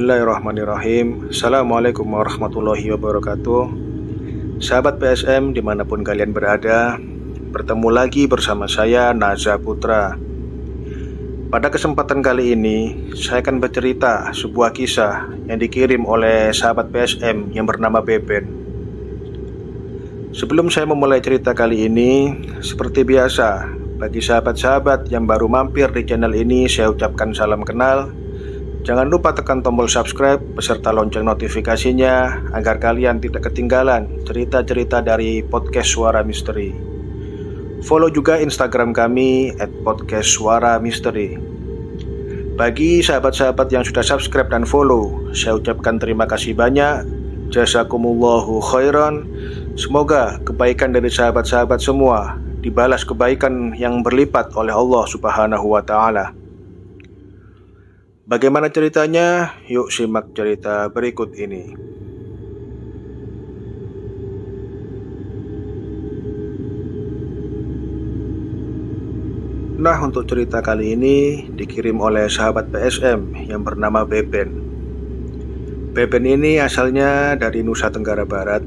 Bismillahirrahmanirrahim. Assalamualaikum warahmatullahi wabarakatuh. Sahabat PSM dimanapun kalian berada, bertemu lagi bersama saya Naza Putra. Pada kesempatan kali ini saya akan bercerita sebuah kisah yang dikirim oleh sahabat PSM yang bernama Beben. Sebelum saya memulai cerita kali ini, seperti biasa, bagi sahabat-sahabat yang baru mampir di channel ini, saya ucapkan salam kenal. Jangan lupa tekan tombol subscribe beserta lonceng notifikasinya agar kalian tidak ketinggalan cerita-cerita dari podcast Suara Misteri. Follow juga Instagram kami @podcastsuaramisteri. Bagi sahabat-sahabat yang sudah subscribe dan follow, saya ucapkan terima kasih banyak. Jazakumullahu khairan. Semoga kebaikan dari sahabat-sahabat semua dibalas kebaikan yang berlipat oleh Allah Subhanahu wa Ta'ala. Bagaimana ceritanya? Yuk simak cerita berikut ini. Nah, untuk cerita kali ini dikirim oleh sahabat PSM yang bernama Beben. Beben ini asalnya dari Nusa Tenggara Barat,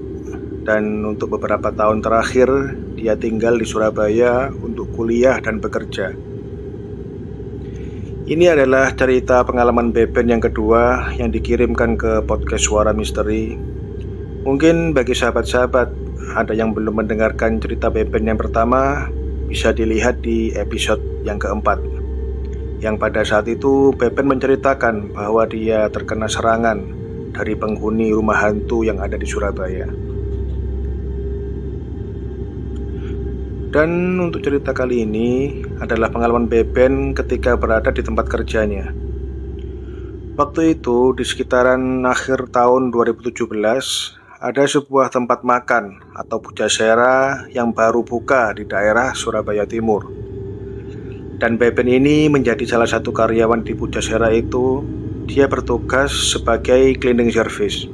dan untuk beberapa tahun terakhir dia tinggal di Surabaya untuk kuliah dan bekerja. Ini adalah cerita pengalaman Beben yang kedua yang dikirimkan ke podcast Suara Misteri. Mungkin bagi sahabat-sahabat ada yang belum mendengarkan cerita Beben yang pertama, bisa dilihat di episode yang keempat, yang pada saat itu Beben menceritakan bahwa dia terkena serangan dari penghuni rumah hantu yang ada di Surabaya. Dan untuk cerita kali ini adalah pengalaman Beben ketika berada di tempat kerjanya. Waktu itu di sekitaran akhir tahun 2017, ada sebuah tempat makan atau pujasera yang baru buka di daerah Surabaya Timur. Dan Beben ini menjadi salah satu karyawan di pujasera itu. Dia bertugas sebagai cleaning service.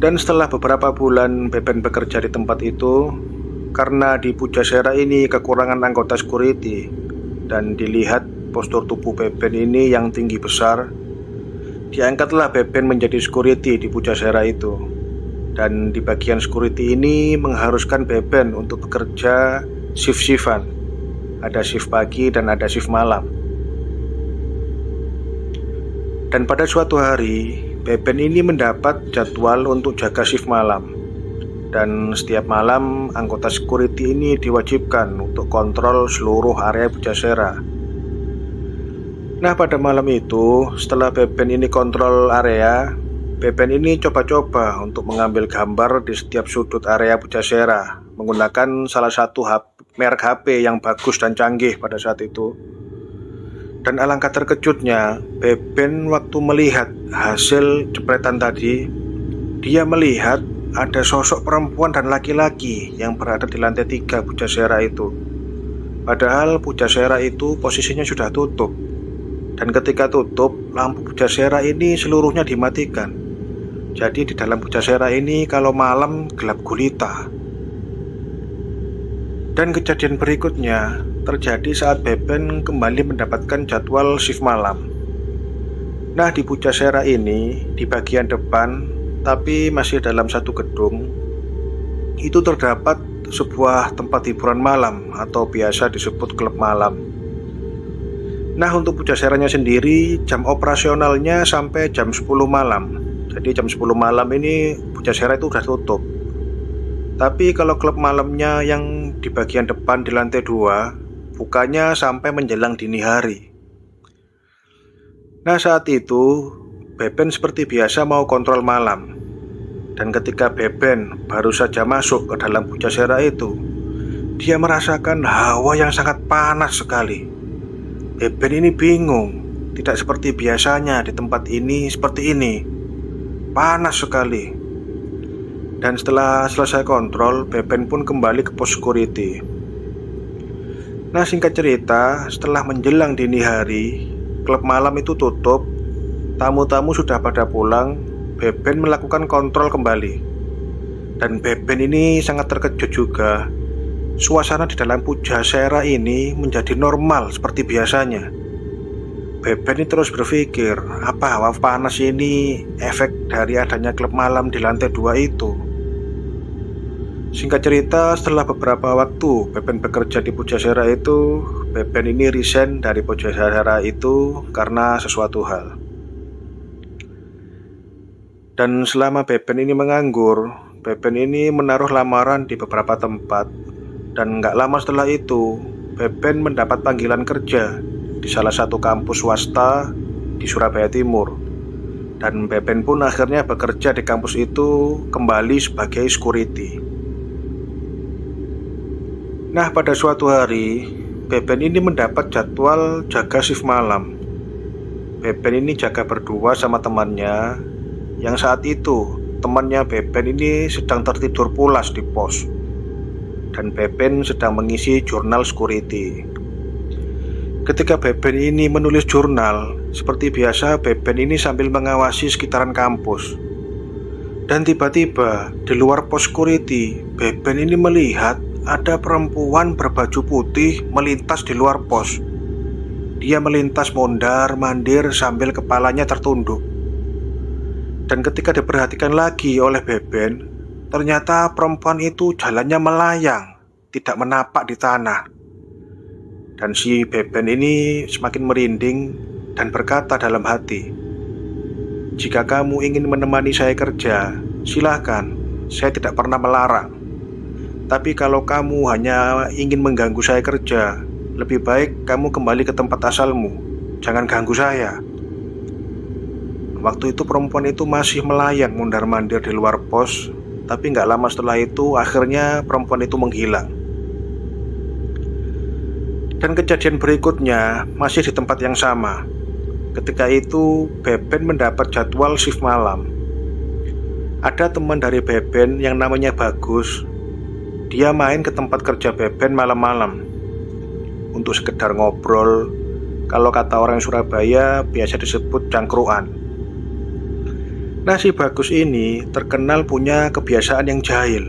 Dan setelah beberapa bulan Beben bekerja di tempat itu, karena di pujasera ini kekurangan anggota security, dan dilihat postur tubuh Beben ini yang tinggi besar, diangkatlah Beben menjadi security di pujasera itu. Dan di bagian security ini mengharuskan Beben untuk bekerja shift-shiftan. Ada shift pagi dan ada shift malam. Dan pada suatu hari Beben ini mendapat jadwal untuk jaga shift malam. Dan setiap malam anggota security ini diwajibkan untuk kontrol seluruh area pujasera. Nah, pada malam itu setelah Beben ini kontrol area, Beben ini coba-coba untuk mengambil gambar di setiap sudut area pujasera menggunakan salah satu merek HP yang bagus dan canggih pada saat itu. Dan alangkah terkejutnya Beben waktu melihat hasil jepretan tadi, dia melihat ada sosok perempuan dan laki-laki yang berada di lantai 3 pujasera itu. Padahal pujasera itu posisinya sudah tutup. Dan ketika tutup, lampu pujasera ini seluruhnya dimatikan. Jadi di dalam pujasera ini kalau malam gelap gulita. Dan kejadian berikutnya terjadi saat Beben kembali mendapatkan jadwal shift malam. Nah, di pujasera ini di bagian depan, tapi masih dalam satu gedung, itu terdapat sebuah tempat hiburan malam atau biasa disebut klub malam. Nah, untuk pujaseranya sendiri jam operasionalnya sampai jam 10 malam. Jadi jam 10 malam ini pujasera itu sudah tutup. Tapi kalau klub malamnya yang di bagian depan di lantai 2, bukanya sampai menjelang dini hari. Nah, saat itu Beben seperti biasa mau kontrol malam. Dan ketika Beben baru saja masuk ke dalam pujasera itu, dia merasakan hawa yang sangat panas sekali. Beben ini bingung, tidak seperti biasanya di tempat ini seperti ini. Panas sekali. Dan setelah selesai kontrol, Beben pun kembali ke pos security. Nah, singkat cerita, setelah menjelang dini hari, klub malam itu tutup. Tamu-tamu sudah pada pulang. Beben melakukan kontrol kembali. Dan Beben ini sangat terkejut juga. Suasana di dalam pujasera ini menjadi normal seperti biasanya. Beben ini terus berpikir, apa hawa panas ini efek dari adanya klub malam di lantai 2 itu? Singkat cerita, setelah beberapa waktu Beben bekerja di Pujasera itu, Beben ini resign dari Pujasera itu karena sesuatu hal. Dan selama Beben ini menganggur, Beben ini menaruh lamaran di beberapa tempat. Dan gak lama setelah itu, Beben mendapat panggilan kerja di salah satu kampus swasta di Surabaya Timur. Dan Beben pun akhirnya bekerja di kampus itu kembali sebagai security. Nah, pada suatu hari, Beben ini mendapat jadwal jaga shift malam. Beben ini jaga berdua sama temannya, yang saat itu temannya Beben ini sedang tertidur pulas di pos. Dan Beben sedang mengisi jurnal security. Ketika Beben ini menulis jurnal, seperti biasa Beben ini sambil mengawasi sekitaran kampus. Dan tiba-tiba di luar pos security, Beben ini melihat ada perempuan berbaju putih melintas di luar pos. Dia melintas mondar-mandir sambil kepalanya tertunduk. Dan ketika diperhatikan lagi oleh Beben, ternyata perempuan itu jalannya melayang, tidak menapak di tanah. Dan si Beben ini semakin merinding dan berkata dalam hati, "Jika kamu ingin menemani saya kerja, silakan, saya tidak pernah melarang. Tapi kalau kamu hanya ingin mengganggu saya kerja, lebih baik kamu kembali ke tempat asalmu, jangan ganggu saya." Waktu itu perempuan itu masih melayang mondar-mandir di luar pos, tapi gak lama setelah itu akhirnya perempuan itu menghilang. Dan kejadian berikutnya masih di tempat yang sama. Ketika itu Beben mendapat jadwal shift malam. Ada teman dari Beben yang namanya Bagus. Dia main ke tempat kerja Beben malam-malam untuk sekedar ngobrol. Kalau kata orang Surabaya biasa disebut cangkruan. Nah, si Bagus ini terkenal punya kebiasaan yang jahil,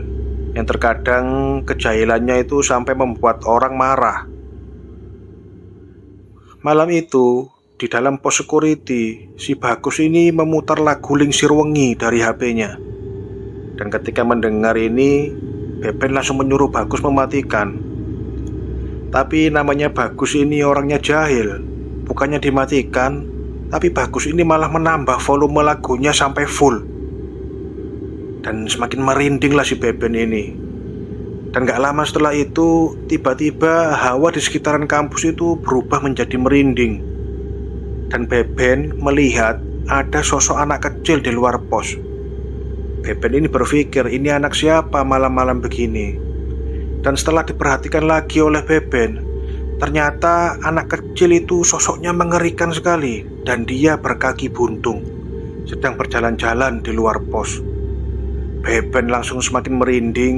yang terkadang kejahilannya itu sampai membuat orang marah. Malam itu, di dalam pos security, si Bagus ini memutar lagu Lingsir Wengi dari HP-nya. Dan ketika mendengar ini, Beben langsung menyuruh Bagus mematikan. Tapi namanya Bagus ini orangnya jahil, bukannya dimatikan, tapi Bagus ini malah menambah volume lagunya sampai full. Dan semakin merindinglah si Beben ini. Dan gak lama setelah itu, tiba-tiba hawa di sekitaran kampus itu berubah menjadi merinding. Dan Beben melihat ada sosok anak kecil di luar pos. Beben ini berpikir, ini anak siapa malam-malam begini? Dan setelah diperhatikan lagi oleh Beben, ternyata anak kecil itu sosoknya mengerikan sekali. Dan dia berkaki buntung, sedang berjalan-jalan di luar pos. Beben langsung semakin merinding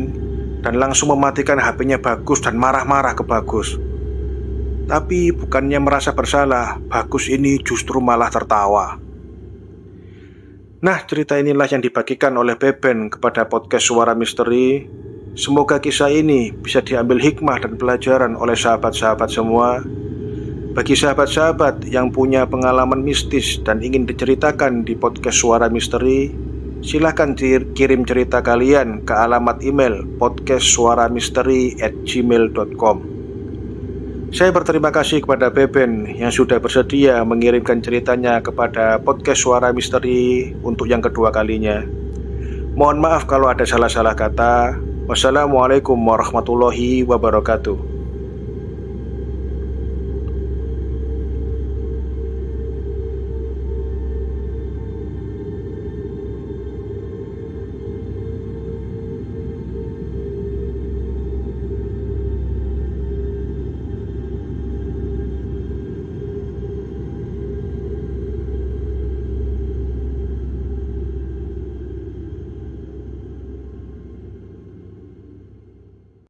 dan langsung mematikan HP-nya Bagus dan marah-marah ke Bagus. Tapi bukannya merasa bersalah, Bagus ini justru malah tertawa. Nah, cerita inilah yang dibagikan oleh Beben kepada podcast Suara Misteri. Semoga kisah ini bisa diambil hikmah dan pelajaran oleh sahabat-sahabat semua. Bagi sahabat-sahabat yang punya pengalaman mistis dan ingin diceritakan di podcast Suara Misteri, silahkan kirim cerita kalian ke alamat email podcastsuaramisteri@gmail.com. Saya berterima kasih kepada Beben yang sudah bersedia mengirimkan ceritanya kepada podcast Suara Misteri untuk yang kedua kalinya. Mohon maaf kalau ada salah-salah kata. Wassalamualaikum warahmatullahi wabarakatuh.